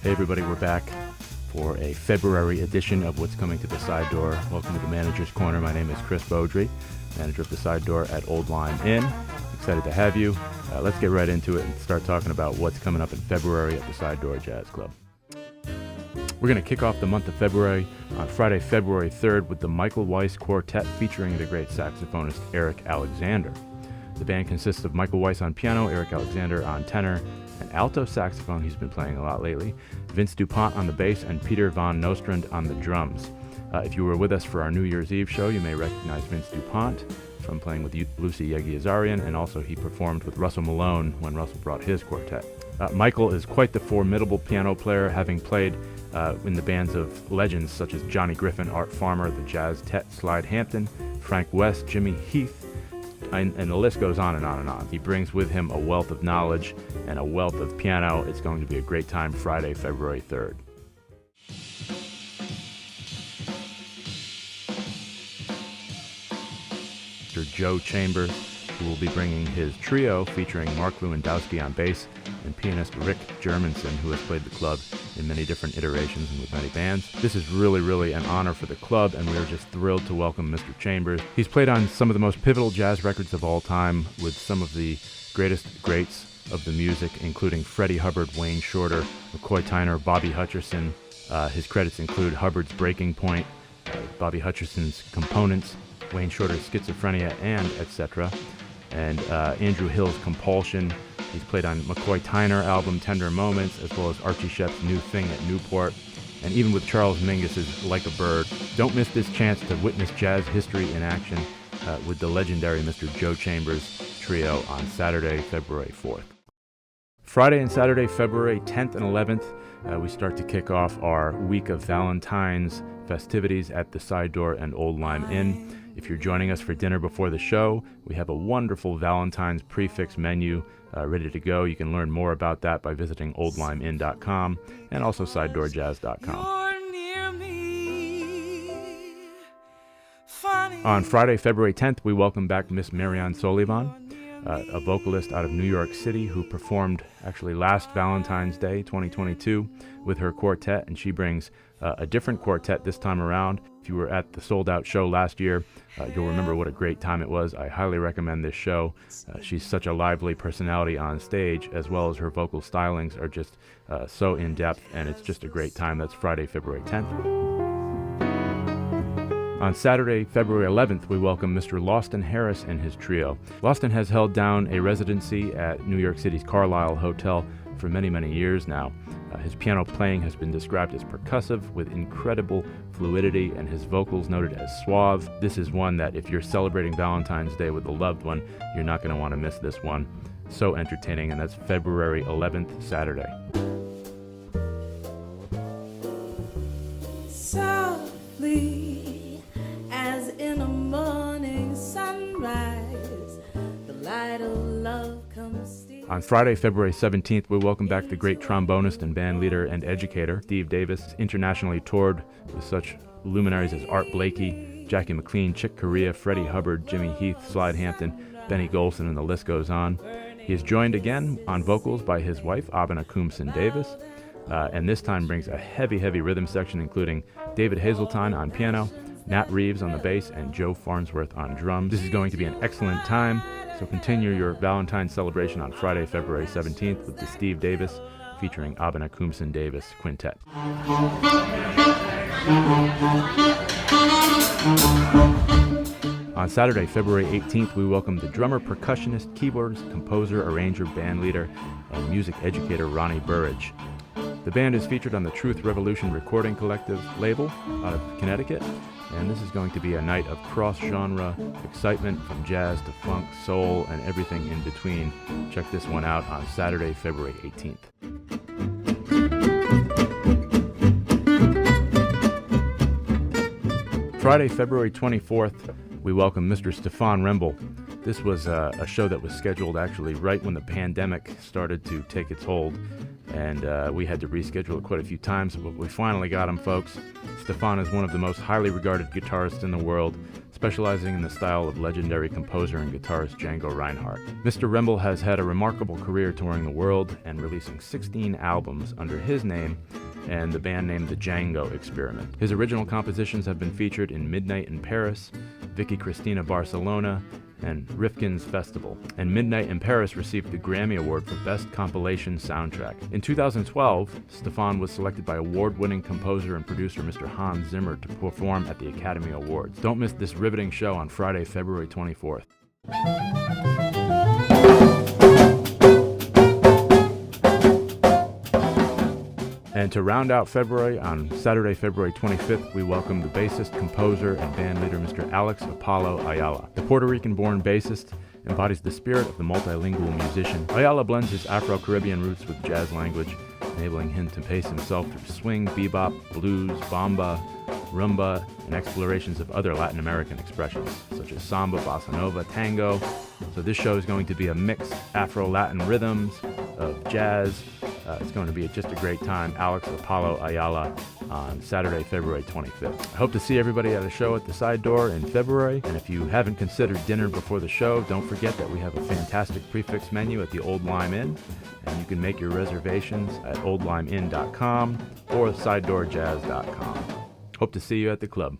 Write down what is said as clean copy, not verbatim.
Hey everybody, we're back for a February edition of What's Coming to the Side Door. Welcome to the Manager's Corner. My name is Chris Beaudry, manager of the Side Door at Old Lyme Inn. Excited to have you. Let's get right into it and start talking about what's coming up in February at the Side Door Jazz Club. We're going to kick off the month of February on Friday, February 3rd with the Michael Weiss Quartet featuring the great saxophonist Eric Alexander. The band consists of Michael Weiss on piano, Eric Alexander on tenor, and alto saxophone, he's been playing a lot lately, Vince DuPont on the bass, and Peter Van Nostrand on the drums. If you were with us for our New Year's Eve show, you may recognize Vince DuPont from playing with Lucy Yegiazarian, and also he performed with Russell Malone when Russell brought his quartet. Michael is quite the formidable piano player, having played in the bands of legends such as Johnny Griffin, Art Farmer, the Jazz Tet, Slide Hampton, Frank West, Jimmy Heath, and the list goes on and on and on. He brings with him a wealth of knowledge and a wealth of piano. It's going to be a great time Friday, February 3rd. Mr. Joe Chambers, who will be bringing his trio featuring Mark Lewandowski on bass and pianist Rick Germanson, who has played the club in many different iterations and with many bands. This is really an honor for the club, and we are just thrilled to welcome Mr. Chambers. He's played on some of the most pivotal jazz records of all time with some of the greatest greats of the music, including Freddie Hubbard, Wayne Shorter, McCoy Tyner, Bobby Hutcherson. His credits include Hubbard's Breaking Point, Bobby Hutcherson's Components, Wayne Shorter's Schizophrenia, and etc., and Andrew Hill's Compulsion. He's played on McCoy Tyner album Tender Moments, as well as Archie Shepp's New Thing at Newport, and even with Charles Mingus's Like a Bird. Don't miss this chance to witness jazz history in action with the legendary Mr. Joe Chambers Trio on Saturday, February 4th. Friday and Saturday, February 10th and 11th, we start to kick off our week of Valentine's festivities at the Side Door and Old Lyme Inn. If you're joining us for dinner before the show, we have a wonderful Valentine's prefix menu ready to go. You can learn more about that by visiting oldlymeinn.com and also sidedoorjazz.com. On Friday, February 10th, we welcome back Miss Marianne Solivan, a vocalist out of New York City who performed actually last Valentine's Day 2022 with her quartet, and she brings a different quartet this time around. If you were at the sold-out show last year, you'll remember what a great time it was. I highly recommend this show. She's such a lively personality on stage, as well as her vocal stylings are just so in-depth, and it's just a great time. That's Friday, February 10th. On Saturday, February 11th, we welcome Mr. Loston Harris and his trio. Loston has held down a residency at New York City's Carlisle Hotel for many years now. His piano playing has been described as percussive with incredible fluidity, and his vocals noted as suave. This is one that if you're celebrating Valentine's Day with a loved one, you're not going to want to miss this one. So entertaining, and that's February 11th, Saturday. Softly as in a morning sunrise, the light of love comes. On Friday, February 17th, we welcome back the great trombonist and band leader and educator, Steve Davis, internationally toured with such luminaries as Art Blakey, Jackie McLean, Chick Corea, Freddie Hubbard, Jimmy Heath, Slide Hampton, Benny Golson, and the list goes on. He is joined again on vocals by his wife, Abena Koomson-Davis, and this time brings a heavy rhythm section, including David Hazeltine on piano, Nat Reeves on the bass, and Joe Farnsworth on drums. This is going to be an excellent time, so continue your Valentine's celebration on Friday, February 17th with the Steve Davis featuring Abena Koomson-Davis Quintet. On Saturday, February 18th, we welcome the drummer, percussionist, keyboardist, composer, arranger, band leader, and music educator Ronnie Burrage. The band is featured on the Truth Revolution Recording Collective label out of Connecticut, and this is going to be a night of cross-genre excitement from jazz to funk, soul, and everything in between. Check this one out on Saturday, February 18th. Friday, February 24th, we welcome Mr. Stephane Wremble. This was a show that was scheduled actually right when the pandemic started to take its hold, and we had to reschedule it quite a few times, but we finally got him, folks. Stephane is one of the most highly regarded guitarists in the world, specializing in the style of legendary composer and guitarist Django Reinhardt. Mr. Wremble has had a remarkable career touring the world and releasing 16 albums under his name and the band name The Django Experiment. His original compositions have been featured in Midnight in Paris, Vicky Cristina Barcelona, and Rifkin's Festival. And Midnight in Paris received the Grammy Award for Best Compilation Soundtrack. In 2012, Stephane was selected by award-winning composer and producer Mr. Hans Zimmer to perform at the Academy Awards. Don't miss this riveting show on Friday, February 24th. And to round out February, on Saturday, February 25th, we welcome the bassist, composer, and band leader, Mr. Alex Apolo Ayala. The Puerto Rican-born bassist embodies the spirit of the multilingual musician. Ayala blends his Afro-Caribbean roots with jazz language, enabling him to pace himself through swing, bebop, blues, bamba, rumba, and explorations of other Latin American expressions, such as samba, bossa nova, tango. So this show is going to be a mix Afro-Latin rhythms of jazz. It's going to be just a great time. Alex Apolo Ayala on Saturday, February 25th. I hope to see everybody at a show at the Side Door in February. And if you haven't considered dinner before the show, don't forget that we have a fantastic prefix menu at the Old Lyme Inn. And you can make your reservations at oldlymeinn.com or sidedoorjazz.com. Hope to see you at the club.